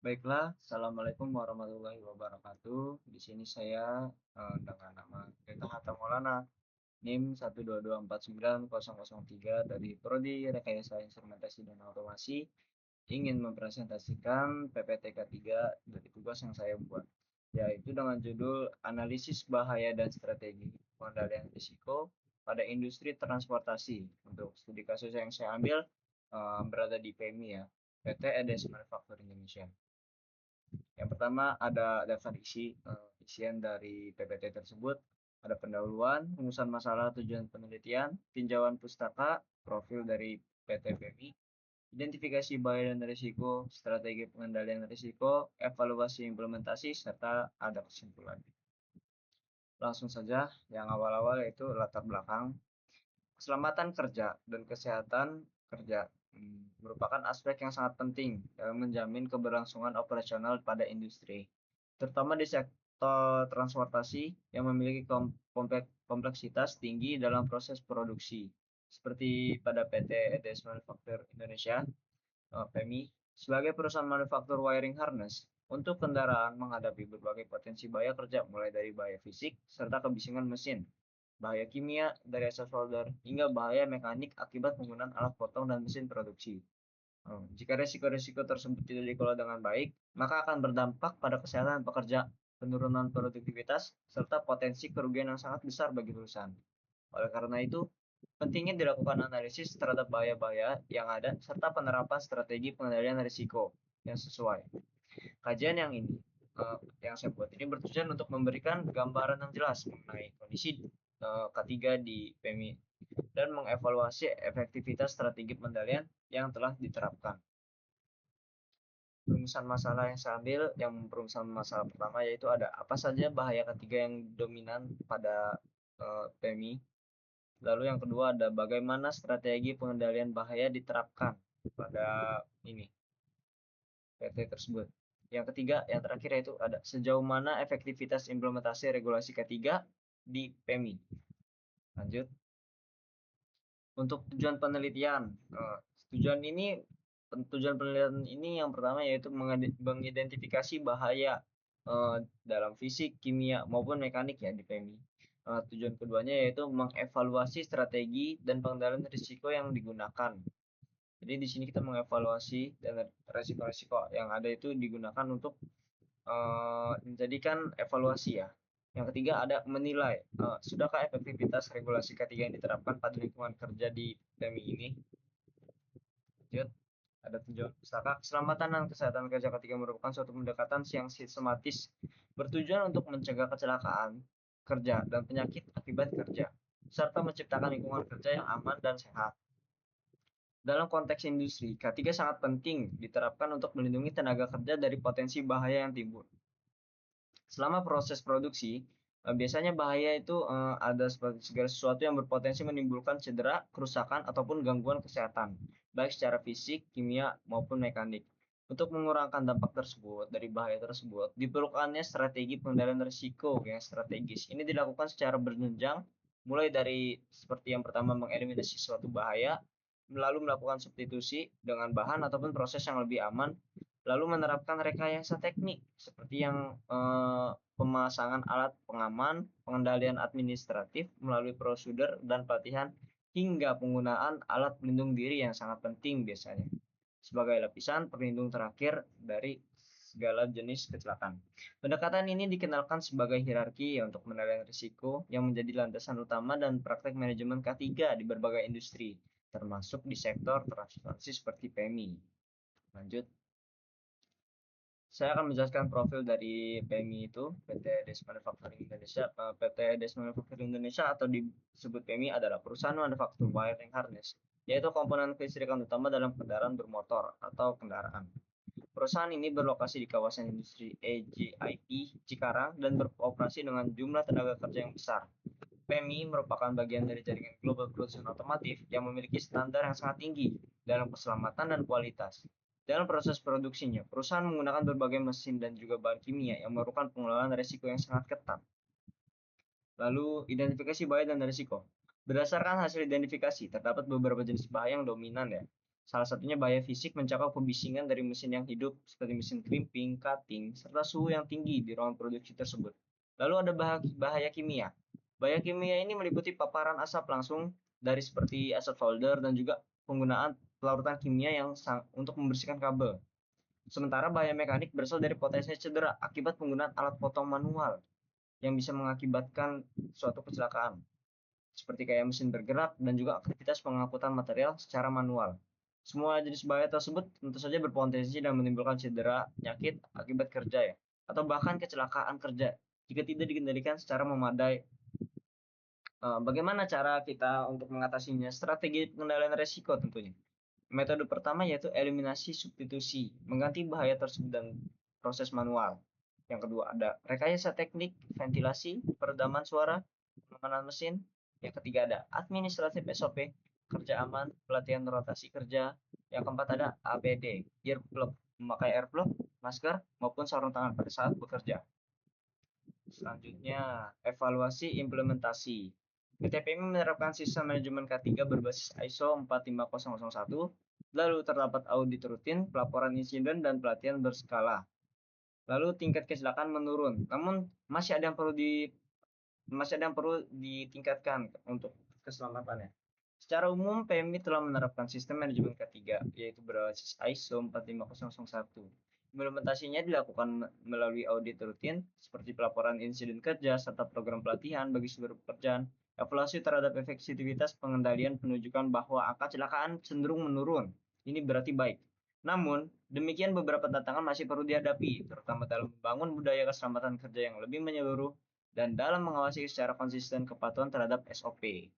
Baiklah, Assalamualaikum warahmatullahi wabarakatuh. Di sini saya dengan nama Geta Hatta Maulana, NIM 122490003 dari Prodi Rekayasa Instrumentasi dan Otomasi, ingin mempresentasikan PPTK 3 dari tugas yang saya buat, yaitu dengan judul Analisis Bahaya dan Strategi Pengendalian Risiko pada Industri Transportasi. Untuk studi kasus yang saya ambil berada di PMI ya, PT EDES Manufacturing Indonesia. Yang pertama ada daftar isian dari PPT tersebut, ada pendahuluan, rumusan masalah, tujuan penelitian, tinjauan pustaka, profil dari PT PMI, identifikasi bahaya dan risiko, strategi pengendalian risiko, evaluasi implementasi, serta ada kesimpulan. Langsung saja, yang awal-awal yaitu latar belakang. Keselamatan kerja dan kesehatan kerja merupakan aspek yang sangat penting dalam menjamin keberlangsungan operasional pada industri, terutama di sektor transportasi yang memiliki kompleksitas tinggi dalam proses produksi. Seperti pada PT EDS Manufacturing Indonesia, PMI, sebagai perusahaan manufaktur wiring harness untuk kendaraan menghadapi berbagai potensi bahaya kerja, mulai dari bahaya fisik serta kebisingan mesin, bahaya kimia dari asap solder, hingga bahaya mekanik akibat penggunaan alat potong dan mesin produksi. Jika risiko-risiko tersebut tidak dikelola dengan baik, maka akan berdampak pada kesehatan pekerja, penurunan produktivitas, serta potensi kerugian yang sangat besar bagi perusahaan. Oleh karena itu, pentingnya dilakukan analisis terhadap bahaya-bahaya yang ada, serta penerapan strategi pengendalian risiko yang sesuai. Kajian yang saya buat ini bertujuan untuk memberikan gambaran yang jelas mengenai kondisi K3 di PMI dan mengevaluasi efektivitas strategi pengendalian yang telah diterapkan. Perumusan masalah yang saya ambil, yang perumusan masalah pertama yaitu ada apa saja bahaya ketiga yang dominan pada PMI. Lalu yang kedua ada bagaimana strategi pengendalian bahaya diterapkan pada PT tersebut. Yang ketiga, yang terakhir yaitu ada sejauh mana efektivitas implementasi regulasi ketiga di PMI. Lanjut. Untuk tujuan penelitian, tujuan penelitian ini yang pertama yaitu mengidentifikasi bahaya dalam fisik, kimia maupun mekanik ya di PMI. Tujuan keduanya yaitu mengevaluasi strategi dan pengendalian risiko yang digunakan. Jadi di sini kita mengevaluasi dan risiko-risiko yang ada itu digunakan untuk menjadikan evaluasi ya. Yang ketiga ada menilai sudahkah efektivitas regulasi ketiga yang diterapkan pada lingkungan kerja di PMI ini. Lanjut, ada tujuan pustaka. Keselamatan dan kesehatan kerja ketiga merupakan suatu pendekatan yang sistematis bertujuan untuk mencegah kecelakaan kerja dan penyakit akibat kerja, serta menciptakan lingkungan kerja yang aman dan sehat. Dalam konteks industri, K3 sangat penting diterapkan untuk melindungi tenaga kerja dari potensi bahaya yang timbul. Selama proses produksi, biasanya bahaya itu ada segala sesuatu yang berpotensi menimbulkan cedera, kerusakan, ataupun gangguan kesehatan, baik secara fisik, kimia, maupun mekanik. Untuk mengurangkan dampak tersebut dari bahaya tersebut, diperlukannya strategi pengendalian risiko yang strategis. Ini dilakukan secara berjenjang, mulai dari seperti yang pertama mengeliminasi suatu bahaya, lalu melakukan substitusi dengan bahan ataupun proses yang lebih aman, lalu menerapkan rekayasa teknik seperti yang pemasangan alat pengaman, pengendalian administratif melalui prosedur dan pelatihan, hingga penggunaan alat pelindung diri yang sangat penting biasanya sebagai lapisan pelindung terakhir dari segala jenis kecelakaan. Pendekatan ini dikenalkan sebagai hierarki ya, untuk menilai risiko yang menjadi landasan utama dan praktek manajemen K3 di berbagai industri, termasuk di sektor transportasi seperti PMI. Lanjut. Saya akan menjelaskan profil dari PMI itu, PT EDES Manufacturing Indonesia. PT EDES Manufacturing Indonesia atau disebut PMI adalah perusahaan manufaktur wiring harness, yaitu komponen kelistrikan utama dalam kendaraan bermotor atau kendaraan. Perusahaan ini berlokasi di kawasan industri EJIP Cikarang dan beroperasi dengan jumlah tenaga kerja yang besar. PMI merupakan bagian dari jaringan global perusahaan otomotif yang memiliki standar yang sangat tinggi dalam keselamatan dan kualitas. Dalam proses produksinya, perusahaan menggunakan berbagai mesin dan juga bahan kimia yang merupakan pengelolaan risiko yang sangat ketat. Lalu, identifikasi bahaya dan risiko. Berdasarkan hasil identifikasi, terdapat beberapa jenis bahaya yang dominan ya. Salah satunya bahaya fisik mencakup kebisingan dari mesin yang hidup seperti mesin crimping, cutting, serta suhu yang tinggi di ruang produksi tersebut. Lalu ada bahaya kimia. Bahaya kimia ini meliputi paparan asap langsung dari seperti asap solder dan juga penggunaan pelarutan kimia yang untuk membersihkan kabel. Sementara bahaya mekanik berasal dari potensi cedera akibat penggunaan alat potong manual yang bisa mengakibatkan suatu kecelakaan seperti kayak mesin bergerak dan juga aktivitas pengangkutan material secara manual. Semua jenis bahaya tersebut tentu saja berpotensi dan menimbulkan cedera, penyakit akibat kerja ya, atau bahkan kecelakaan kerja jika tidak dikendalikan secara memadai. Bagaimana cara kita untuk mengatasinya? Strategi pengendalian resiko tentunya. Metode pertama yaitu eliminasi substitusi, mengganti bahaya tersebut dan proses manual. Yang kedua ada rekayasa teknik, ventilasi, peredaman suara, pengamanan mesin. Yang ketiga ada administratif SOP, kerja aman, pelatihan rotasi kerja. Yang keempat ada APD, earplug, memakai earplug, masker, maupun sarung tangan pada saat bekerja. Selanjutnya, evaluasi implementasi. PTPM menerapkan sistem manajemen K3 berbasis ISO 45001, lalu terdapat audit rutin, pelaporan insiden, dan pelatihan berskala. Lalu tingkat kecelakaan menurun, namun masih ada yang perlu ditingkatkan untuk keselamatannya. Secara umum, PMI telah menerapkan sistem manajemen K3, yaitu berbasis ISO 45001. Implementasinya dilakukan melalui audit rutin, seperti pelaporan insiden kerja, serta program pelatihan bagi seluruh pekerjaan. Evaluasi terhadap efektivitas pengendalian menunjukkan bahwa angka kecelakaan cenderung menurun. Ini berarti baik. Namun, demikian beberapa tantangan masih perlu dihadapi, terutama dalam membangun budaya keselamatan kerja yang lebih menyeluruh dan dalam mengawasi secara konsisten kepatuhan terhadap SOP.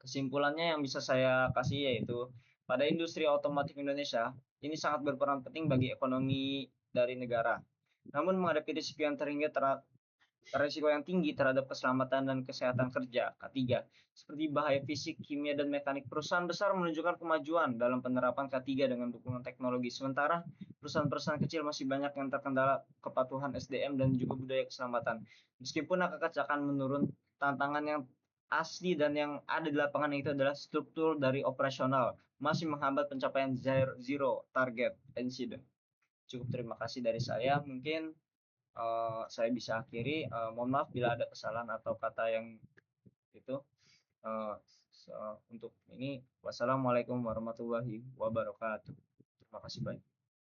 Kesimpulannya yang bisa saya kasih yaitu pada industri otomotif Indonesia ini sangat berperan penting bagi ekonomi dari negara. Namun menghadapi risiko yang tinggi terhadap keselamatan dan kesehatan kerja K3 seperti bahaya fisik, kimia, dan mekanik. Perusahaan besar menunjukkan kemajuan dalam penerapan K3 dengan dukungan teknologi, sementara perusahaan-perusahaan kecil masih banyak yang terkendala kepatuhan SDM dan juga budaya keselamatan. Meskipun angka kecelakaan menurun, tantangan yang asli dan yang ada di lapangan itu adalah struktur dari operasional masih menghambat pencapaian zero target incident. Cukup, terima kasih dari saya. Mungkin saya bisa akhiri. Mohon maaf bila ada kesalahan atau kata yang itu. Uh, untuk ini, wassalamualaikum warahmatullahi wabarakatuh. Terima kasih banyak.